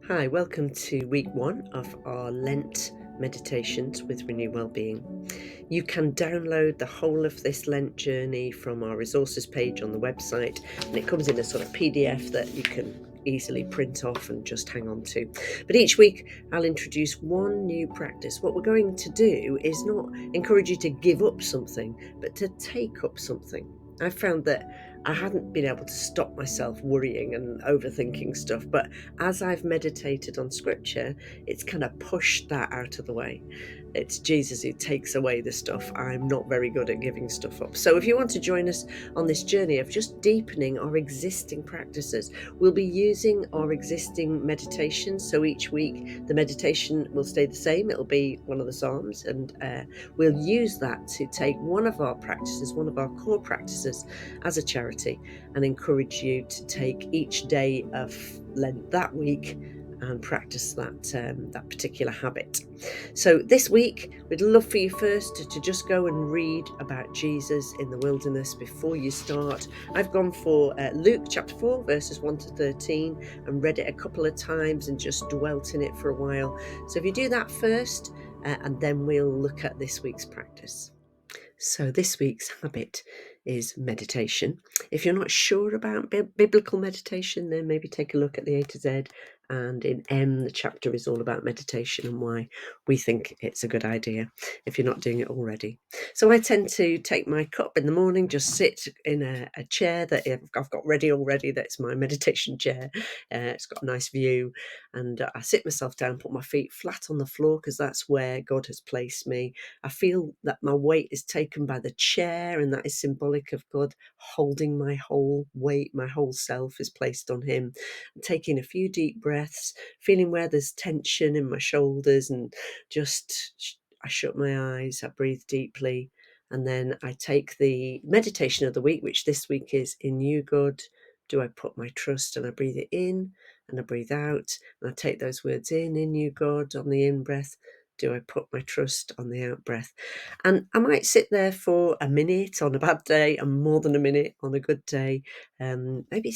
Hi, welcome to week one of our Lent meditations with Renew Wellbeing. You can download the whole of this Lent journey from our resources page on the website, and it comes in a sort of PDF that you can easily print off and just hang on to. But each week I'll introduce one new practice. What we're going to do is not encourage you to give up something, but to take up something. I found that I hadn't been able to stop myself worrying and overthinking stuff, but as I've meditated on scripture, it's kind of pushed that out of the way. It's Jesus who takes away the stuff. I'm not very good at giving stuff up. So if you want to join us on this journey of just deepening our existing practices, we'll be using our existing meditations. So each week, the meditation will stay the same. It'll be one of the Psalms, and we'll use that to take one of our practices, one of our core practices as a charity, and encourage you to take each day of Lent that week and practice that particular habit. So this week, we'd love for you first to just go and read about Jesus in the wilderness before you start. I've gone for Luke chapter 4, verses 1 to 13, and read it a couple of times and just dwelt in it for a while. So if you do that first, and then we'll look at this week's practice. So this week's habit is meditation. If you're not sure about biblical meditation, then maybe take a look at the A to Z, and in M the chapter is all about meditation and why we think it's a good idea if you're not doing it already. So I tend to take my cup in the morning, just sit in a chair that I've got ready already. That's my meditation chair. It's got a nice view, and I sit myself down, put my feet flat on the floor because that's where God has placed me. I feel that my weight is taken by the chair, and that is symbolic of God holding my whole weight. My whole self is placed on him. I'm taking a few deep breaths, feeling where there's tension in my shoulders, and I shut my eyes, I breathe deeply, and then I take the meditation of the week, which this week is "In you, God, do I put my trust," and I breathe it in and I breathe out, and I take those words in you, God, on the in breath. Do I put my trust on the out breath? And I might sit there for a minute on a bad day and more than a minute on a good day. Maybe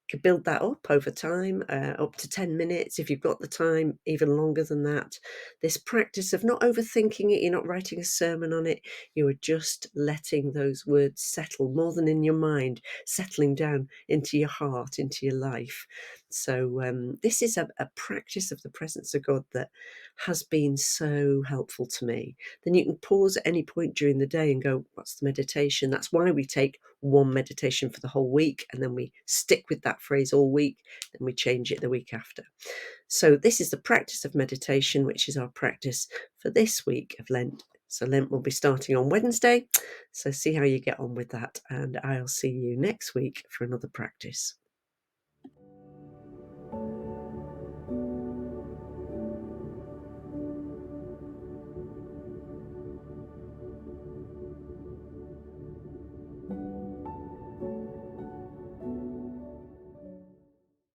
could build that up over time, up to 10 minutes if you've got the time, even longer than that. This practice of not overthinking it, you're not writing a sermon on it, you are just letting those words settle more than in your mind, settling down into your heart, into your life. So this is a practice of the presence of God that has been so helpful to me. Then you can pause at any point during the day and go, what's the meditation? That's why we take one meditation for the whole week, and then we stick with that phrase all week, and we change it the week after. So this is the practice of meditation, which is our practice for this week of Lent. So Lent will be starting on Wednesday. So see how you get on with that, and I'll see you next week for another practice.